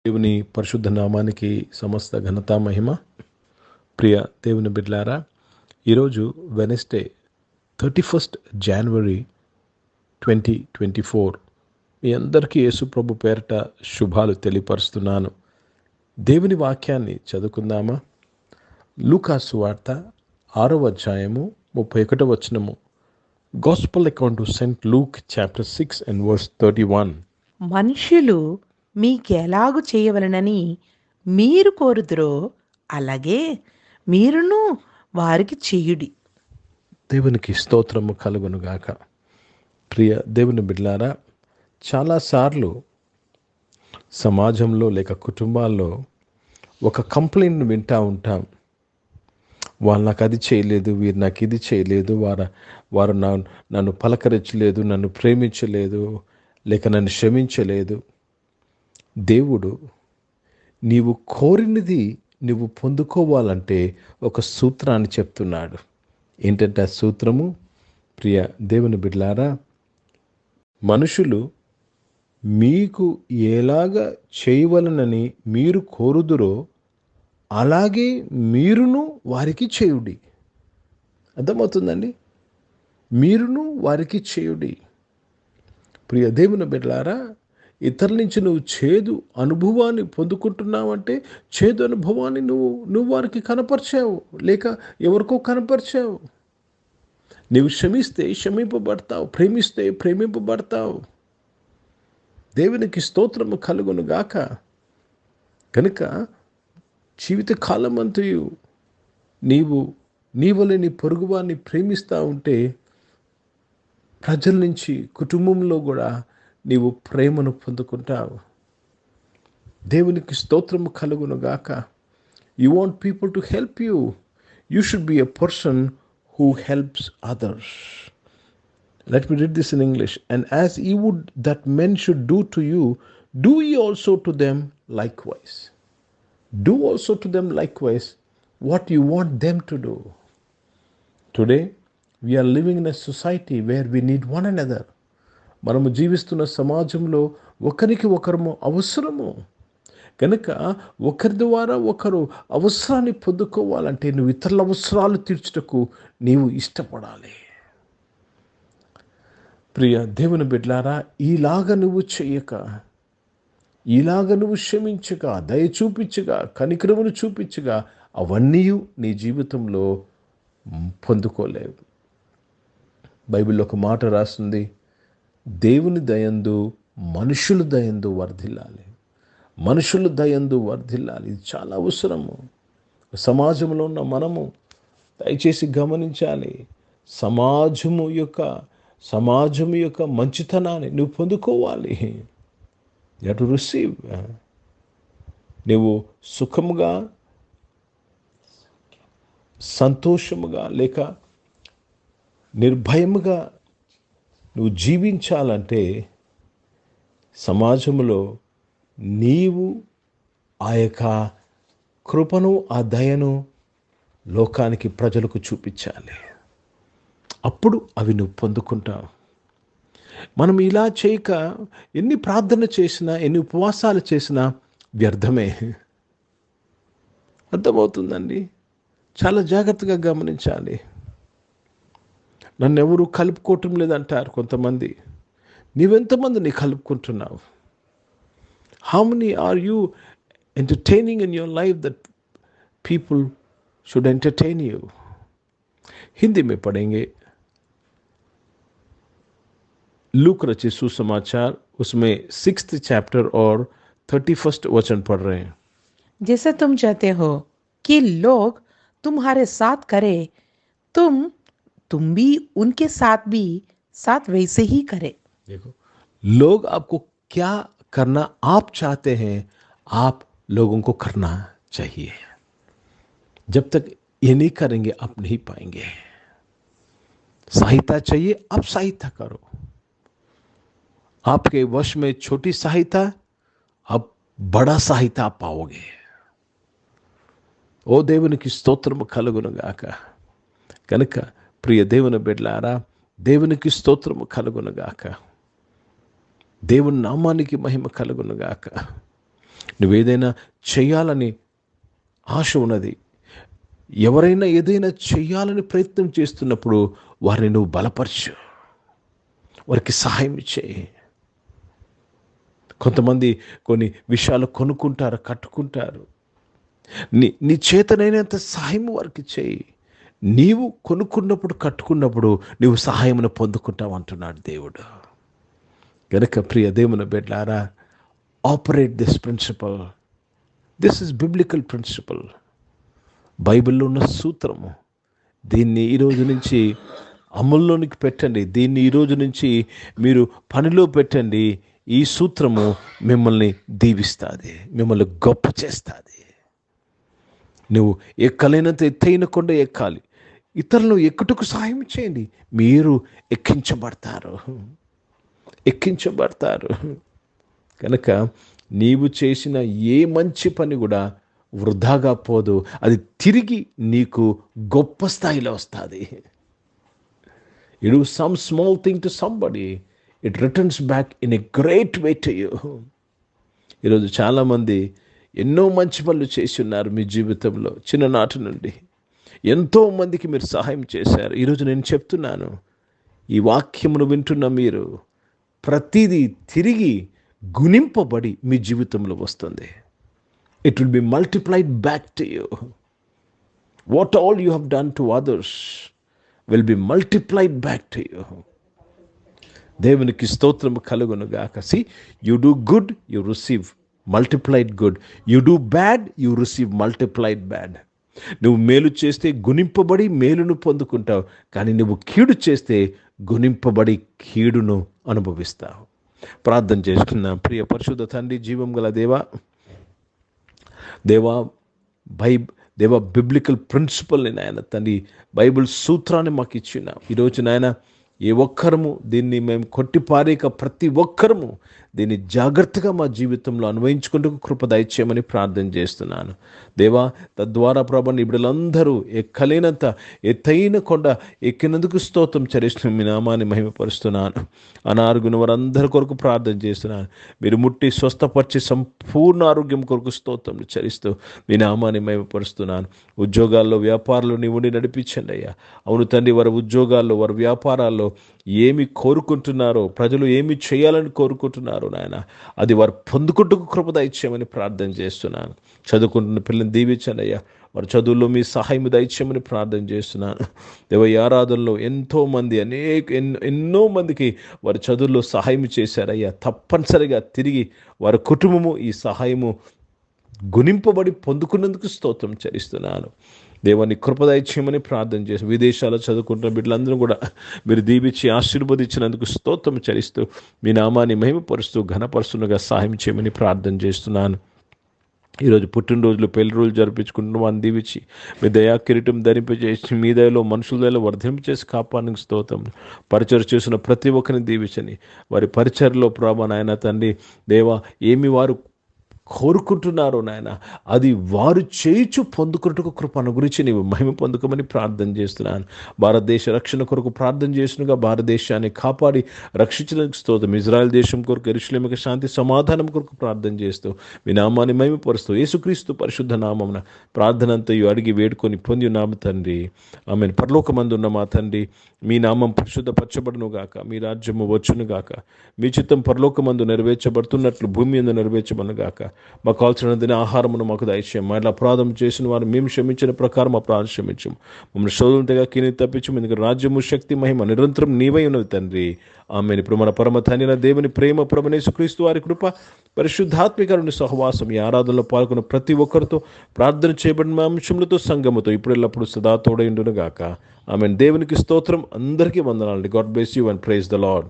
దేవుని పరిశుద్ధ నామానికి సమస్త ఘనత మహిమ. ప్రియ దేవుని బిడ్డలారా, ఈరోజు వెనస్డే 31 జనవరి 2024. మీ అందరికీ యేసుప్రభు పేరట శుభాలు తెలియపరుస్తున్నాను. దేవుని వాక్యాన్ని చదువుకుందామా? లూకాసు వార్త 6వ అధ్యాయము 31వ వచనము. Gospel according to Saint Luke chapter 6 and verse 31. మనుష్యులు మీకెలాగు చేయవలనని మీరు కోరుదురో అలాగే మీరును వారికి చేయుడి. దేవునికి స్తోత్రము కలుగునుగాక. ప్రియ దేవుని బిడ్డలారా, చాలాసార్లు సమాజంలో లేక కుటుంబాల్లో ఒక కంప్లైంట్ వింటూ ఉంటాం. వాళ్ళు నాకు అది చేయలేదు, వీరు నాకు ఇది చేయలేదు, వారు నన్ను పలకరించలేదు, నన్ను ప్రేమించలేదు, లేక నన్ను క్షమించలేదు. దేవుడు నీవు కోరినది నువ్వు పొందుకోవాలంటే ఒక సూత్రాన్ని చెప్తున్నాడు. ఏంటంటే ఆ సూత్రము? ప్రియ దేవుని బిడ్డలారా, మనుషులు మీకు ఎలాగ చేయవలనని మీరు కోరుదురో అలాగే మీరును వారికి చేయుడి. అర్థమవుతుందండి? మీరును వారికి చేయుడి. ప్రియ దేవుని బిడ్డలారా, ఇతరుల నుంచి నువ్వు చేదు అనుభవాన్ని పొందుకుంటున్నావంటే చేదు అనుభవాన్ని నువ్వు వారికి కనపరిచావు, లేక ఎవరికో కనపరిచావు. నీవు క్షమిస్తే క్షమింపబడతావు, ప్రేమిస్తే ప్రేమింపబడతావు. దేవునికి స్తోత్రము కలుగును గాక. కనుక జీవితకాలమంతయు నీ వలె నీ పొరుగువాన్ని ప్రేమిస్తూ ఉంటే ప్రజల నుంచి, కుటుంబంలో కూడా నీవు ప్రేమను పొందుకుంటావు. దేవునికి స్తోత్రము కలుగును గాక. You want people to help you. You should be a person who helps others. Let me read this in English. And as ye would that men should do to you, do ye also to them likewise. Do also to them likewise what you want them to do. Today, we are living in a society where we need one another. మనము జీవిస్తున్న సమాజంలో ఒకరికి ఒకరము అవసరము. కనుక ఒకరి ద్వారా ఒకరు అవసరాన్ని పొందుకోవాలంటే నువ్వు ఇతరుల అవసరాలు తీర్చుటకు నీవు ఇష్టపడాలి. ప్రియ దేవుని బిడ్డలారా, ఈలాగ నువ్వు చెయ్యక, ఈలాగ నువ్వు క్షమించగా, దయ చూపించగా, కనికరమును చూపించగా అవన్నీ నీ జీవితంలో పొందుకోలేవు. బైబిల్లో ఒక మాట రాస్తుంది, దేవుని దయందు మనుషుల దయందు వర్ధిల్లాలి. మనుషుల దయందు వర్ధిల్లాలి. ఇది చాలా అవసరము. సమాజంలో ఉన్న మనము దయచేసి గమనించాలి. సమాజము యొక్క మంచితనాన్ని నువ్వు పొందుకోవాలి. You have to receive. నువ్వు సుఖముగా, సంతోషముగా, లేక నిర్భయముగా నువ్వు జీవించాలంటే సమాజంలో నీవు ఆ యొక్క కృపను, ఆ దయను లోకానికి, ప్రజలకు చూపించాలి. అప్పుడు అవి నువ్వు పొందుకుంటావు. మనం ఇలా చేయక ఎన్ని ప్రార్థన చేసినా, ఎన్ని ఉపవాసాలు చేసినా వ్యర్థమే. అర్థమవుతుందండి? చాలా జాగ్రత్తగా గమనించాలి. నన్ను ఎవరు కలుపుకోవటం లేదంటారు కొంతమంది. నీవెంతమందిని కలుపుకుంటున్నావు? How many are you entertaining in your life that people should entertain you? Hindi में पढ़ेंगे लूक रचित सुसमाचार, उसमें 6th चैप्टर और 31st वचन पढ़ रहे हैं. जैसे तुम चाहते हो कि लोग तुम्हारे साथ करे, तुम भी उनके साथ वैसे ही करे. देखो, लोग आपको क्या करना आप चाहते हैं, आप लोगों को करना चाहिए. जब तक ये नहीं करेंगे आप नहीं पाएंगे. सहायता चाहिए, आप सहायता करो. आपके वश में छोटी सहायता, अब बड़ा सहायता आप पाओगे. ఓ దేవునికి స్తోత్రము కలుగును గాక. కనుక ప్రియ దేవుని బిడ్డలారా, దేవునికి స్తోత్రము కలుగును గాక. దేవుని నామానికి మహిమ కలుగును గాక. నువ్వేదైనా చేయాలని ఆశ ఉన్నది, ఎవరైనా ఏదైనా చేయాలని ప్రయత్నం చేస్తున్నప్పుడు వారిని నువ్వు బలపరచు, వారికి సహాయం చేయి. కొంతమంది కొన్ని విషయాలు కొనుక్కుంటారు, కట్టుకుంటారు. నీ చేతనైనంత సహాయం వారికి చేయి. నీవు కొనుక్కున్నప్పుడు, కట్టుకున్నప్పుడు నీవు సహాయమును పొందుకుంటావు అంటున్నాడు దేవుడు. కనుక ప్రియ దేవుని బిడ్డలారా, operate this principle. This is biblical principal, బైబిల్లో ఉన్న సూత్రము. దీన్ని ఈరోజు నుంచి అమల్లోనికి పెట్టండి. దీన్ని ఈరోజు నుంచి మీరు పనిలో పెట్టండి. ఈ సూత్రము మిమ్మల్ని దీవిస్తుంది, మిమ్మల్ని గొప్ప చేస్తుంది. నువ్వు ఎక్కలేనంత ఎత్తైన కొండ ఎక్కాలి, ఇతరులు ఎక్కుటకు సహాయం చేయండి, మీరు ఎక్కించబడతారు. కనుక నీవు చేసిన ఏ మంచి పని కూడా వృధాగా పోదు, అది తిరిగి నీకు గొప్ప స్థాయిలో వస్తుంది. You do some small thing to somebody, it returns back in a great way to you. ఈరోజు చాలామంది ఎన్నో మంచి పనులు చేసి ఉన్నారు మీ జీవితంలో. చిన్ననాటి నుండి ఎంతో మందికి మీరు సహాయం చేశారు. ఈరోజు నేను చెప్తున్నాను, ఈ వాక్యమును వింటున్న మీరు ప్రతిదీ తిరిగి గుణింపబడి మీ జీవితంలో వస్తుంది. It will be multiplied back to you. What all you have done to others will be multiplied back to you. దేవునికి స్తోత్రము కలుగును గాక. See, you do good, you receive multiplied good. You do bad, you receive multiplied bad. నువ్వు మేలు చేస్తే గుణింపబడి మేలును పొందుకుంటావు, కానీ నువ్వు కీడు చేస్తే గుణింపబడి కీడును అనుభవిస్తావు. ప్రార్థన చేసుకున్నాం. ప్రియ పరిశుద్ధ తండ్రి, జీవం గల దేవా బిబ్లికల్ ప్రిన్సిపల్ని నాయన తండ్రి, బైబిల్ సూత్రాన్ని మాకు ఇచ్చిన ఈరోజు నాయన, ఏ ఒక్కరము దీన్ని మేము కొట్టిపారేక ప్రతి ఒక్కరము దీన్ని జాగ్రత్తగా మా జీవితంలో అన్వయించుకుంటూ కృప దయచేయమని ప్రార్థన చేస్తున్నాను. దేవా, తద్వారా ప్రభు నీ బిడ్డలందరూ ఎక్కలేనంత ఎత్తైన కొండ ఎక్కినందుకు స్తోత్రం చెల్లిస్తూ మీ నామాన్ని మహిమపరుస్తున్నాను. అనారోగ్యం వారందరి కొరకు ప్రార్థన చేస్తున్నాను. మీరు ముట్టి స్వస్థపరిచి సంపూర్ణ ఆరోగ్యం కొరకు స్తోత్రం చెల్లిస్తూ మీ నామాన్ని మహిమపరుస్తున్నాను. ఉద్యోగాల్లో, వ్యాపారాల్లో నీ ఉండి నడిపించండి అయ్యా. అవును తండ్రి, వారి ఉద్యోగాల్లో, వారి వ్యాపారాల్లో ఏమి కోరుకుంటున్నారో, ప్రజలు ఏమి చేయాలని కోరుకుంటున్నారో నాయన, అది వారు పొందుకుంటూ కృప దయచేయమని ప్రార్థన చేస్తున్నాను. చదువుకుంటున్న పిల్లల్ని దీవించండి అయ్యా. వారి చదువుల్లో మీ సహాయం దయచేయమని ప్రార్థన చేస్తున్నాను. దేవ, ఈ ఆరాధనలో ఎంతోమంది ఎన్నో మందికి వారి చదువుల్లో సహాయం చేశారయ్యా. తప్పనిసరిగా తిరిగి వారి కుటుంబము ఈ సహాయము గుణింపబడి పొందుకున్నందుకు స్తోత్రం చెల్లిస్తున్నాను. దేవాన్ని కృపదయచేయమని ప్రార్థన చేసి విదేశాల్లో చదువుకుంటున్న బిడ్డలందరూ కూడా మీరు దీవించి ఆశీర్వదించినందుకు స్తోత్రం చెల్లిస్తూ మీ నామాన్ని మహిమపరుస్తూ ఘనపరుస్తున్నగా సహాయం చేయమని ప్రార్థన చేస్తున్నాను. ఈరోజు పుట్టినరోజులు, పెళ్లి రోజులు జరిపించుకుంటున్న వారిని దీవించి మీ దయా కిరీటం ధరింపజేసి మీ దయలో, మనుషుల దయలో వర్ధింపచేసి కాపాడడానికి స్తోత్రం. పరిచయం చేసిన ప్రతి ఒక్కరిని దీవించని, వారి పరిచర్లో ప్రభా నాయన తండ్రి దేవా, ఏమి వారు కోరుకుంటున్నారో నాయన, అది వారు చేయించు పొందుకున్నట్టుకు కృపను గురించి నీవు మహిమ పొందుకోమని ప్రార్థన చేస్తున్నాను. భారతదేశ రక్షణ కొరకు ప్రార్థన చేసినగా భారతదేశాన్ని కాపాడి రక్షించడానికి స్తోత్రం. ఇజ్రాయెల్ దేశం కొరకు, యెరూషలేముకు శాంతి సమాధానం కొరకు ప్రార్థన చేస్తూ మీ నామాన్ని మహిమపరుస్తూ యేసుక్రీస్తు పరిశుద్ధ నామమున ప్రార్థన అంతయు అడిగి వేడుకొని పొంది ఉన్నాము తండ్రి. ఆమేన్. పరలోకమందున్న మా తండ్రి, మీ నామం పరిశుద్ధపరచబడును గాక, మీ రాజ్యము వచ్చును గాక, మీ చిత్తం పరలోకమందు నెరవేర్చబడుతున్నట్లు భూమి యందు నెరవేర్చబడును గాక. మాకు కావాల్సిన ఆహారమును మాకు దయచేయం. మా అపరాధం చేసిన వారు మేము క్షమించిన ప్రకారం అపరాధం క్షమించము. మమ్మల్ని శోధనగా కీని తప్పించము. ఎందుకంటే రాజ్యము, శక్తి, మహిమ నిరంతరం నీవై ఉన్నవి తండ్రి. ఆమేన్. ఇప్పుడు మన పరమ తండ్రి దేవుని ప్రేమ, ప్రభువైన యేసుక్రీస్తు వారి కృప, పరిశుద్ధాత్మికరుని సహవాసం, ఈ ఆరాధనలో పాల్గొన్న ప్రతి ఒక్కరితో, ప్రార్థన చేయబడిన అంశములతో, సంఘముతో ఇప్పుడు ఎల్లప్పుడు సదా తోడై ఉండును గాక. ఆమేన్. దేవునికి స్తోత్రం. అందరికీ వందనాలండి. God bless you and praise the lord.